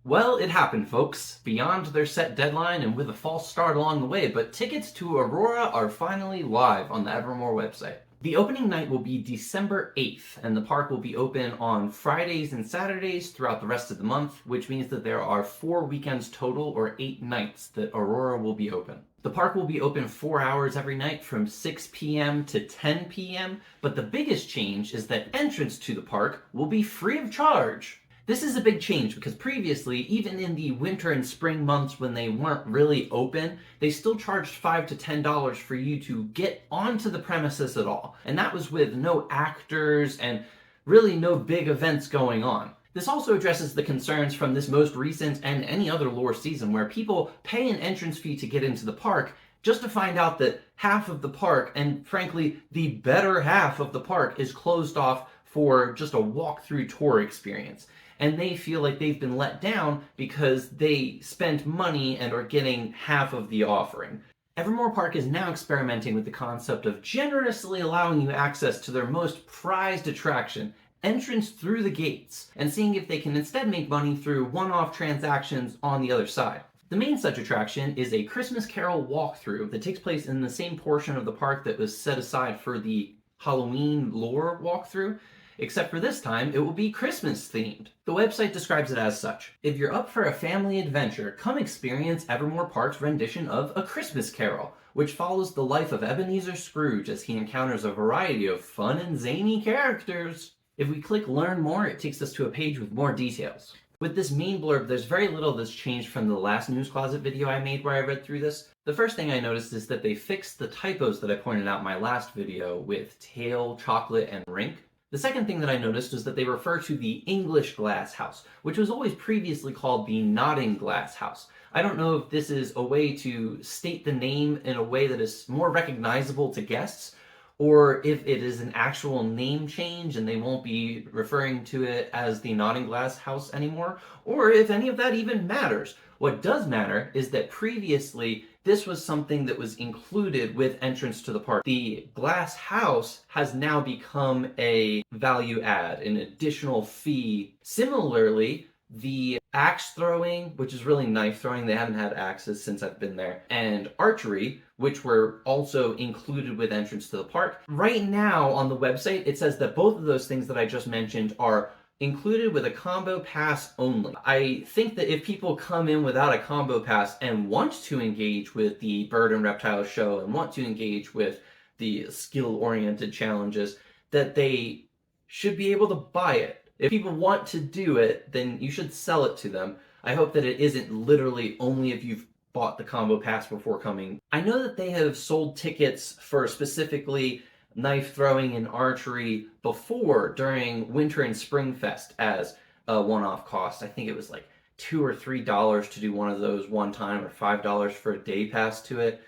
Well, it happened, folks, beyond their set deadline and with a false start along the way, but tickets to Aurora are finally live on the Evermore website. The opening night will be December 8th, and the park will be open on Fridays and Saturdays throughout the rest of the month, which means that there are 4 weekends total, or 8 nights, that Aurora will be open. The park will be open 4 hours every night from 6 p.m. to 10 p.m., but the biggest change is that entrance to the park will be free of charge. This is a big change because previously, even in the winter and spring months when they weren't really open, they still charged $5 to $10 for you to get onto the premises at all. And that was with no actors and really no big events going on. This also addresses the concerns from this most recent and any other lore season where people pay an entrance fee to get into the park just to find out that half of the park, and frankly the better half of the park, is closed off for just a walkthrough tour experience. And they feel like they've been let down because they spent money and are getting half of the offering. Evermore Park is now experimenting with the concept of generously allowing you access to their most prized attraction, entrance through the gates, and seeing if they can instead make money through one-off transactions on the other side. The main such attraction is a Christmas Carol walkthrough that takes place in the same portion of the park that was set aside for the Halloween lore walkthrough, except for this time it will be Christmas themed. The website describes it as such: if you're up for a family adventure, come experience Evermore Park's rendition of A Christmas Carol, which follows the life of Ebenezer Scrooge as he encounters a variety of fun and zany characters. If we click Learn More, it takes us to a page with more details. With this main blurb, there's very little that's changed from the last News Closet video I made where I read through this. The first thing I noticed is that they fixed the typos that I pointed out in my last video with tail, chocolate, and rink. The second thing that I noticed was that they refer to the English glass house, which was always previously called the Nodding Glass House. I don't know if this is a way to state the name in a way that is more recognizable to guests, or if it is an actual name change and they won't be referring to it as the Nodding Glass House anymore, or if any of that even matters. What does matter is that previously this was something that was included with entrance to the park. The glass house has now become a value add, an additional fee. Similarly, the axe throwing, which is really knife throwing, they haven't had axes since I've been there, and archery, which were also included with entrance to the park. Right now on the website, it says that both of those things that I just mentioned are included with a combo pass only. I think that if people come in without a combo pass and want to engage with the bird and reptile show and want to engage with the skill-oriented challenges, that they should be able to buy it. If people want to do it, then you should sell it to them. I hope that it isn't literally only if you've bought the combo pass before coming. I know that they have sold tickets for specifically knife throwing and archery before during Winter and Spring Fest as a one-off cost. I think it was like $2 or $3 to do one of those one time, or $5 for a day pass to it.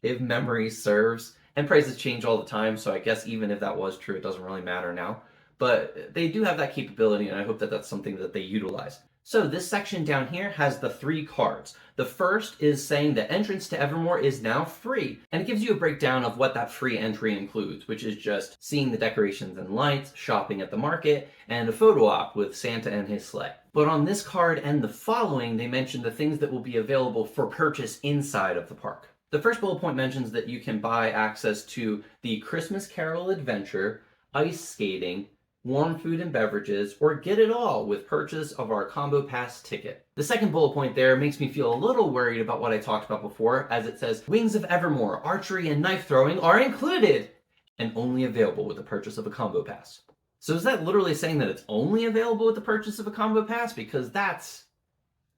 If memory serves. And prices change all the time, so I guess even if that was true, it doesn't really matter now. But they do have that capability, and I hope that that's something that they utilize. So this section down here has the 3 cards. The first is saying that entrance to Evermore is now free, and it gives you a breakdown of what that free entry includes, which is just seeing the decorations and lights, shopping at the market, and a photo op with Santa and his sleigh. But on this card and the following, they mention the things that will be available for purchase inside of the park. The first bullet point mentions that you can buy access to the Christmas Carol Adventure, ice skating, warm food and beverages, or get it all with purchase of our Combo Pass ticket. The second bullet point there makes me feel a little worried about what I talked about before, as it says, Wings of Evermore, archery, and knife throwing are included, and only available with the purchase of a Combo Pass. So is that literally saying that it's only available with the purchase of a Combo Pass? Because that's,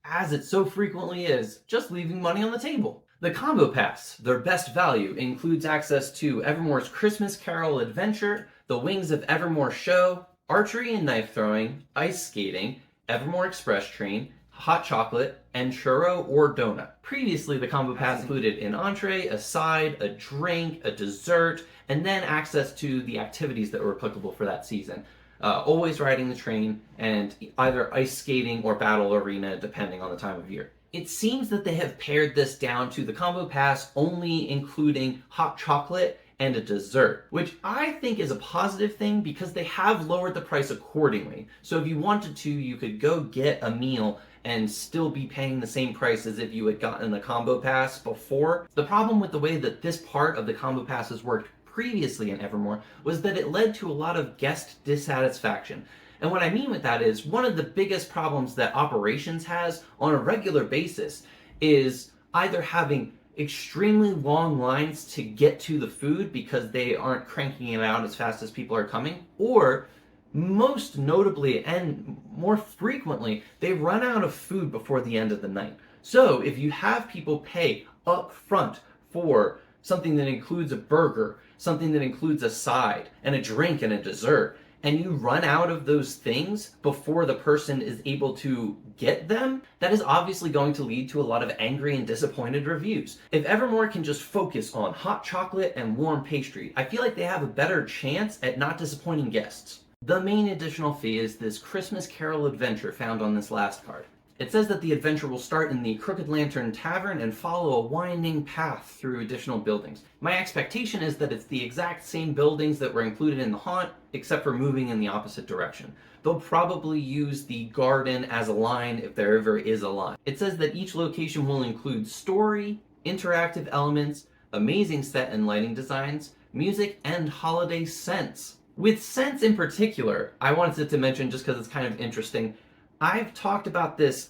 as it so frequently is, just leaving money on the table. The Combo Pass, their best value, includes access to Evermore's Christmas Carol Adventure, the Wings of Evermore show, archery and knife throwing, ice skating, Evermore Express Train, hot chocolate, and churro or donut. Previously, the Combo Pass included an entree, a side, a drink, a dessert, and then access to the activities that were applicable for that season. Always riding the train, and either ice skating or battle arena, depending on the time of year. It seems that they have pared this down to the Combo Pass only including hot chocolate and a dessert, which I think is a positive thing because they have lowered the price accordingly. So if you wanted to, you could go get a meal and still be paying the same price as if you had gotten the combo pass before. The problem with the way that this part of the combo passes worked previously in Evermore was that it led to a lot of guest dissatisfaction. And what I mean with that is one of the biggest problems that operations has on a regular basis is either having extremely long lines to get to the food because they aren't cranking it out as fast as people are coming, or most notably and more frequently, they run out of food before the end of the night. So if you have people pay up front for something that includes a burger, something that includes a side, and a drink and a dessert, and you run out of those things before the person is able to get them, that is obviously going to lead to a lot of angry and disappointed reviews. If Evermore can just focus on hot chocolate and warm pastry, I feel like they have a better chance at not disappointing guests. The main additional fee is this Christmas Carol adventure found on this last card. It says that the adventure will start in the Crooked Lantern Tavern and follow a winding path through additional buildings. My expectation is that it's the exact same buildings that were included in the haunt, except for moving in the opposite direction. They'll probably use the garden as a line if there ever is a line. It says that each location will include story, interactive elements, amazing set and lighting designs, music, and holiday scents. With scents in particular, I wanted to mention, just because it's kind of interesting, I've talked about this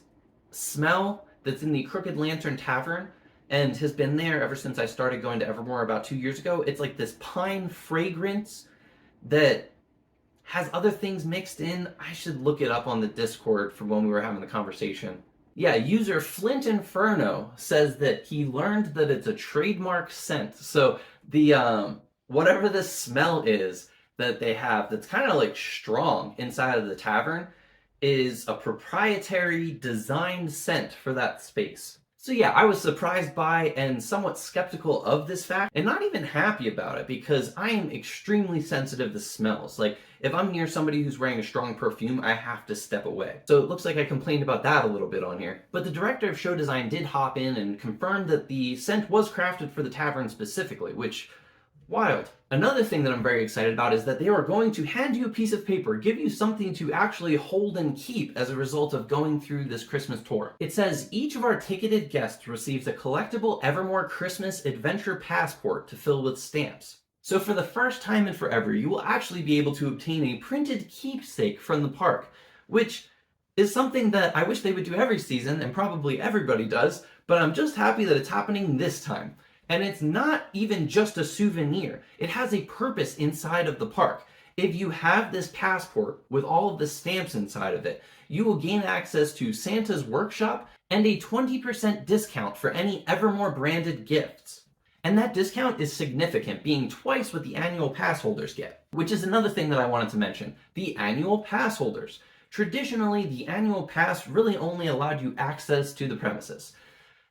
smell that's in the Crooked Lantern Tavern and has been there ever since I started going to Evermore about 2 years ago. It's like this pine fragrance that has other things mixed in. I should look it up on the Discord for when we were having the conversation. Yeah, user Flint Inferno says that he learned that it's a trademark scent. So the whatever this smell is that they have that's kind of like strong inside of the tavern is a proprietary designed scent for that space. So yeah, I was surprised by and somewhat skeptical of this fact, and not even happy about it, because I am extremely sensitive to smells. Like, if I'm near somebody who's wearing a strong perfume, I have to step away. So it looks like I complained about that a little bit on here. But the director of show design did hop in and confirm that the scent was crafted for the tavern specifically, which, wild. Another thing that I'm very excited about is that they are going to hand you a piece of paper, give you something to actually hold and keep as a result of going through this Christmas tour. It says, each of our ticketed guests receives a collectible Evermore Christmas Adventure Passport to fill with stamps. So for the first time and forever, you will actually be able to obtain a printed keepsake from the park, which is something that I wish they would do every season, and probably everybody does, but I'm just happy that it's happening this time. And it's not even just a souvenir. It has a purpose inside of the park. If you have this passport with all of the stamps inside of it, you will gain access to Santa's workshop and a 20% discount for any Evermore branded gifts. And that discount is significant, being twice what the annual pass holders get. Which is another thing that I wanted to mention. The annual pass holders. Traditionally, the annual pass really only allowed you access to the premises.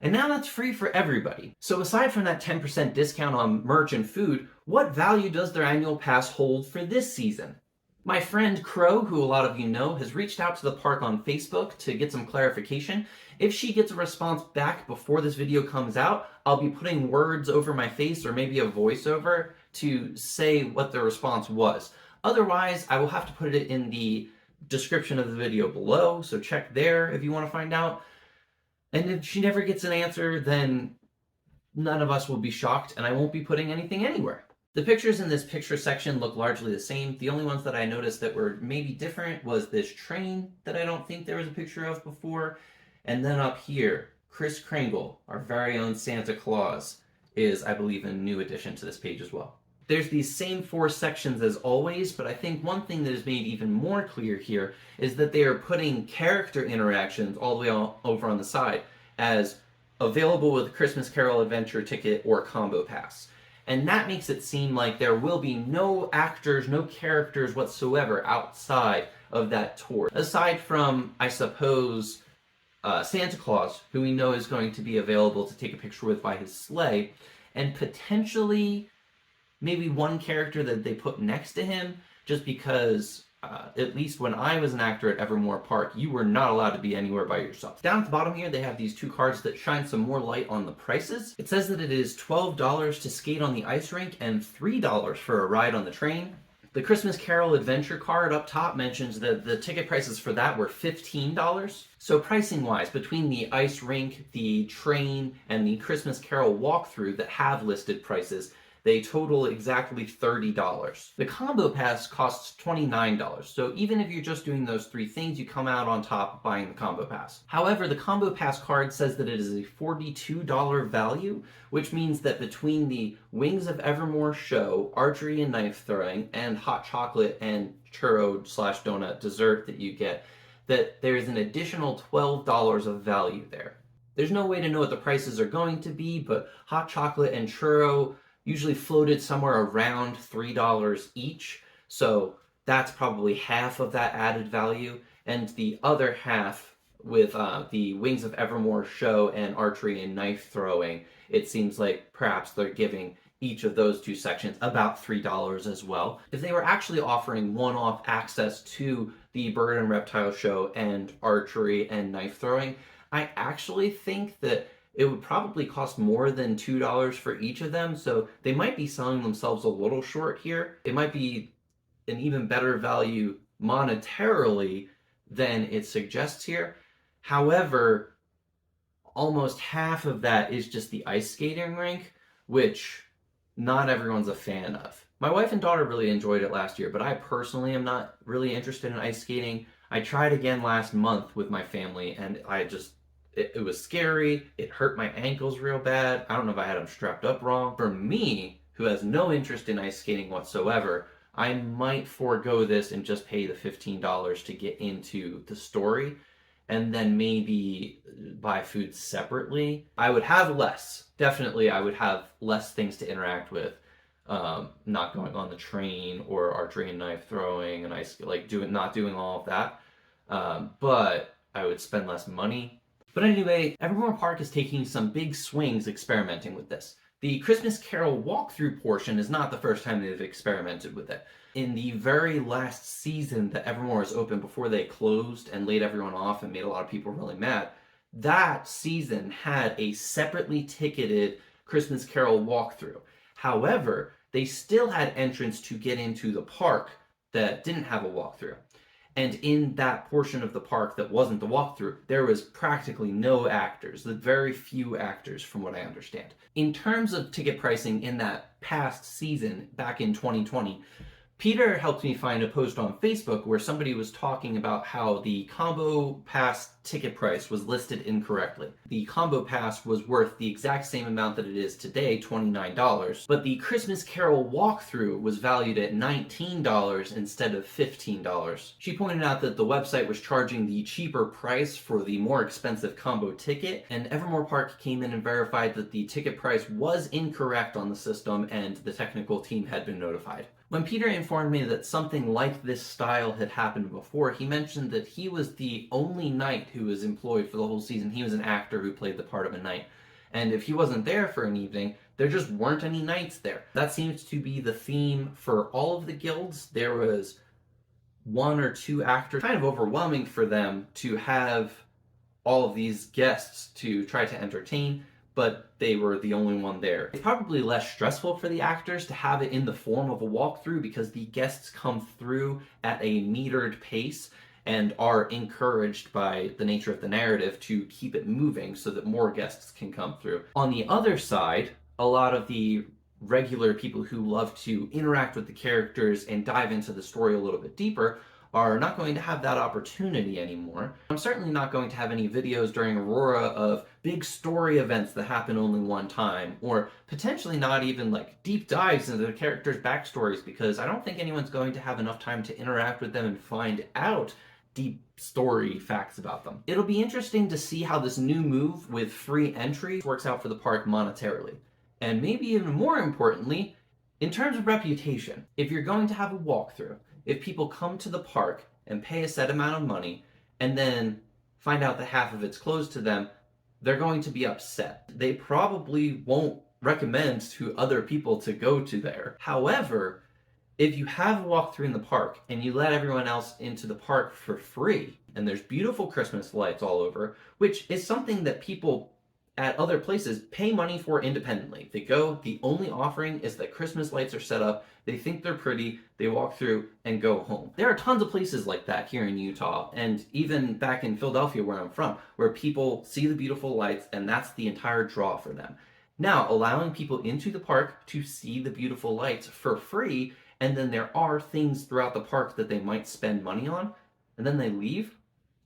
And now that's free for everybody. So aside from that 10% discount on merch and food, what value does their annual pass hold for this season? My friend Crow, who a lot of you know, has reached out to the park on Facebook to get some clarification. If she gets a response back before this video comes out, I'll be putting words over my face or maybe a voiceover to say what the response was. Otherwise, I will have to put it in the description of the video below, so check there if you want to find out. And if she never gets an answer, then none of us will be shocked, and I won't be putting anything anywhere. The pictures in this picture section look largely the same. The only ones that I noticed that were maybe different was this train that I don't think there was a picture of before. And then up here, Kris Kringle, our very own Santa Claus, is, I believe, a new addition to this page as well. There's these same 4 sections as always, but I think one thing that is made even more clear here is that they are putting character interactions all the way over on the side as available with a Christmas Carol Adventure ticket or combo pass. And that makes it seem like there will be no actors, no characters whatsoever outside of that tour. Aside from, I suppose, Santa Claus, who we know is going to be available to take a picture with by his sleigh, and potentially maybe one character that they put next to him, just because at least when I was an actor at Evermore Park, you were not allowed to be anywhere by yourself. Down at the bottom here, they have these two cards that shine some more light on the prices. It says that it is $12 to skate on the ice rink and $3 for a ride on the train. The Christmas Carol Adventure card up top mentions that the ticket prices for that were $15. So pricing-wise, between the ice rink, the train, and the Christmas Carol walkthrough that have listed prices, they total exactly $30. The combo pass costs $29, so even if you're just doing those three things, you come out on top buying the combo pass. However, the combo pass card says that it is a $42 value, which means that between the Wings of Evermore show, archery and knife throwing, and hot chocolate and churro/donut dessert that you get, that there's an additional $12 of value there. There's no way to know what the prices are going to be, but hot chocolate and churro usually floated somewhere around $3 each, so that's probably half of that added value, and the other half with the Wings of Evermore show and archery and knife throwing, it seems like perhaps they're giving each of those two sections about $3 as well. If they were actually offering one-off access to the bird and reptile show and archery and knife throwing, I actually think that it would probably cost more than $2 for each of them, so they might be selling themselves a little short here. It might be an even better value monetarily than it suggests here. However, almost half of that is just the ice skating rink, which not everyone's a fan of. My wife and daughter really enjoyed it last year, but I personally am not really interested in ice skating. I tried again last month with my family, and it was scary. It hurt my ankles real bad. I don't know if I had them strapped up wrong. For me, who has no interest in ice skating whatsoever, I might forego this and just pay the $15 to get into the story, and then maybe buy food separately. I would have less. Definitely, I would have less things to interact with. Not going on the train or archery and knife throwing and not doing all of that. But I would spend less money. But anyway, Evermore Park is taking some big swings experimenting with this. The Christmas Carol walkthrough portion is not the first time they've experimented with it. In the very last season that Evermore is open before they closed and laid everyone off and made a lot of people really mad, that season had a separately ticketed Christmas Carol walkthrough. However, they still had entrance to get into the park that didn't have a walkthrough. And in that portion of the park that wasn't the walkthrough, there was practically no actors, the very few actors from what I understand. In terms of ticket pricing in that past season, back in 2020, Peter helped me find a post on Facebook where somebody was talking about how the combo pass ticket price was listed incorrectly. The combo pass was worth the exact same amount that it is today, $29, but the Christmas Carol walkthrough was valued at $19 instead of $15. She pointed out that the website was charging the cheaper price for the more expensive combo ticket, and Evermore Park came in and verified that the ticket price was incorrect on the system and the technical team had been notified. When Peter informed me that something like this style had happened before, he mentioned that he was the only knight who was employed for the whole season. He was an actor who played the part of a knight. And if he wasn't there for an evening, there just weren't any knights there. That seems to be the theme for all of the guilds. There was one or two actors. Kind of overwhelming for them to have all of these guests to try to entertain, but they were the only one there. It's probably less stressful for the actors to have it in the form of a walkthrough because the guests come through at a metered pace and are encouraged by the nature of the narrative to keep it moving so that more guests can come through. On the other side, a lot of the regular people who love to interact with the characters and dive into the story a little bit deeper are not going to have that opportunity anymore. I'm certainly not going to have any videos during Aurora of big story events that happen only one time, or potentially not even like deep dives into the characters' backstories, because I don't think anyone's going to have enough time to interact with them and find out deep story facts about them. It'll be interesting to see how this new move with free entry works out for the park monetarily. And maybe even more importantly, in terms of reputation. If you're going to have a walkthrough, if people come to the park and pay a set amount of money and then find out that half of it's closed to them, they're going to be upset. They probably won't recommend to other people to go to there. However, If you have a walkthrough in the park and you let everyone else into the park for free, and there's beautiful Christmas lights all over, which is something that people at other places pay money for independently. They go, the only offering is that Christmas lights are set up, they think they're pretty, they walk through and go home. There are tons of places like that here in Utah, and even back in Philadelphia where I'm from, where people see the beautiful lights and that's the entire draw for them. Now, allowing people into the park to see the beautiful lights for free, and then there are things throughout the park that they might spend money on, and then they leave,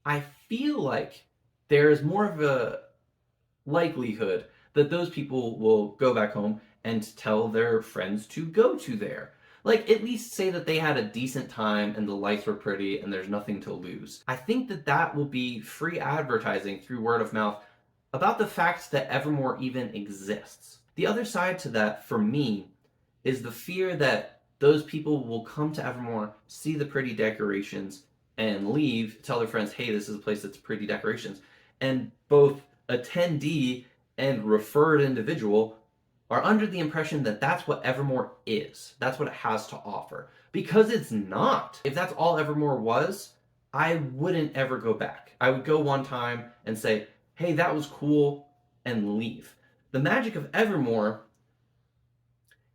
I feel like there is more of a likelihood that those people will go back home and tell their friends to go to there. Like, at least say that they had a decent time and the lights were pretty and there's nothing to lose. I think that that will be free advertising through word of mouth about the fact that Evermore even exists. The other side to that, for me, is the fear that those people will come to Evermore, see the pretty decorations, and leave, tell their friends, hey, this is a place that's pretty decorations. And both attendee and referred individual are under the impression that that's what Evermore is. That's what it has to offer. Because it's not. If that's all Evermore was, I wouldn't ever go back. I would go one time and say, hey, that was cool, and leave. The magic of Evermore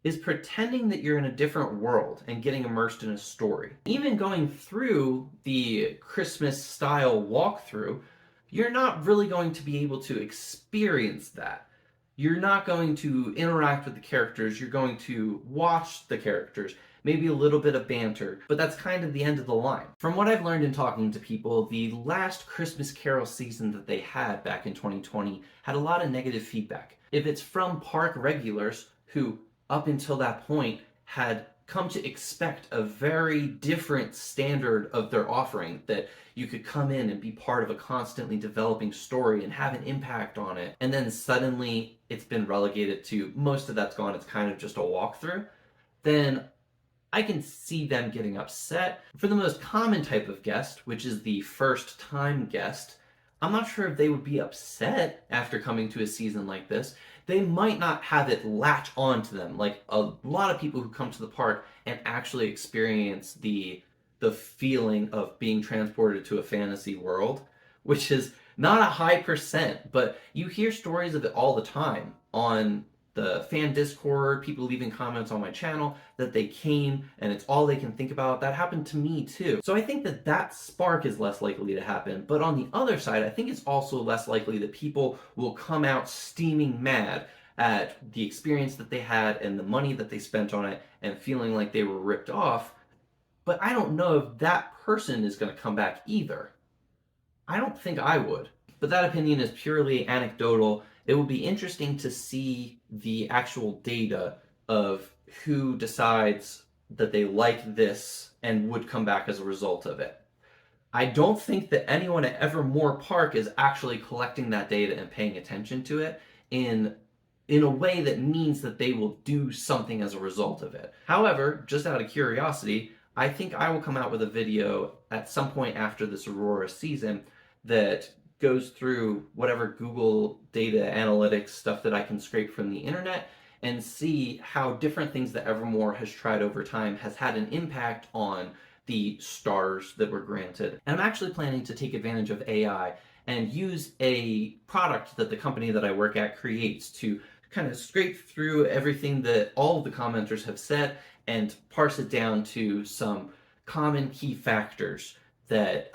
is pretending that you're in a different world and getting immersed in a story. Even going through the Christmas style walkthrough, you're not really going to be able to experience that. You're not going to interact with the characters, you're going to watch the characters, maybe a little bit of banter, but that's kind of the end of the line. From what I've learned in talking to people, the last Christmas Carol season that they had back in 2020 had a lot of negative feedback. If it's from park regulars who, up until that point, had come to expect a very different standard of their offering, that you could come in and be part of a constantly developing story and have an impact on it, and then suddenly it's been relegated to most of that's gone, it's kind of just a walkthrough, then I can see them getting upset. For the most common type of guest, which is the first time guest, I'm not sure if they would be upset after coming to a season like this. They might not have it latch on to them. Like a lot of people who come to the park and actually experience the feeling of being transported to a fantasy world, which is not a high percent, but you hear stories of it all the time on the fan Discord, people leaving comments on my channel that they came and it's all they can think about. That happened to me too. So I think that that spark is less likely to happen. But on the other side, I think it's also less likely that people will come out steaming mad at the experience that they had and the money that they spent on it and feeling like they were ripped off. But I don't know if that person is going to come back either. I don't think I would. But that opinion is purely anecdotal. It will be interesting to see the actual data of who decides that they like this and would come back as a result of it. I don't think that anyone at Evermore Park is actually collecting that data and paying attention to it in a way that means that they will do something as a result of it. However, just out of curiosity, I think I will come out with a video at some point after this Aurora season that goes through whatever Google data analytics stuff that I can scrape from the internet and see how different things that Evermore has tried over time has had an impact on the stars that were granted. And I'm actually planning to take advantage of AI and use a product that the company that I work at creates to kind of scrape through everything that all of the commenters have said and parse it down to some common key factors that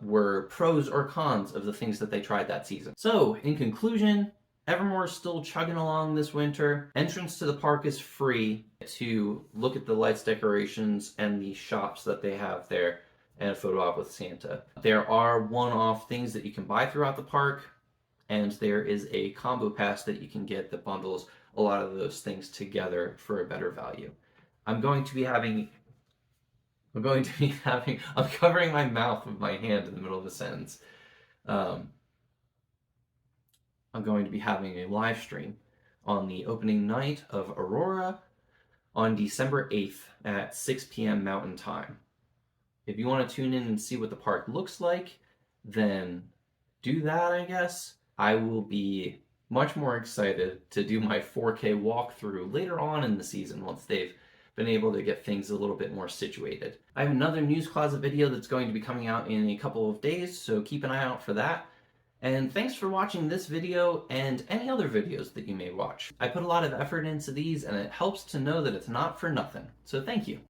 were pros or cons of the things that they tried that season. So, in conclusion, Evermore is still chugging along this winter. Entrance to the park is free to look at the lights, decorations, and the shops that they have there, and a photo op with Santa. There are one-off things that you can buy throughout the park, and there is a combo pass that you can get that bundles a lot of those things together for a better value. I'm covering my mouth with my hand in the middle of a sentence. I'm going to be having a live stream on the opening night of Aurora on December 8th at 6 p.m. Mountain Time. If you want to tune in and see what the park looks like, then do that, I guess. I will be much more excited to do my 4K walkthrough later on in the season once they've been able to get things a little bit more situated. I have another news closet video that's going to be coming out in a couple of days, so keep an eye out for that. And thanks for watching this video and any other videos that you may watch. I put a lot of effort into these, and it helps to know that it's not for nothing, so thank you.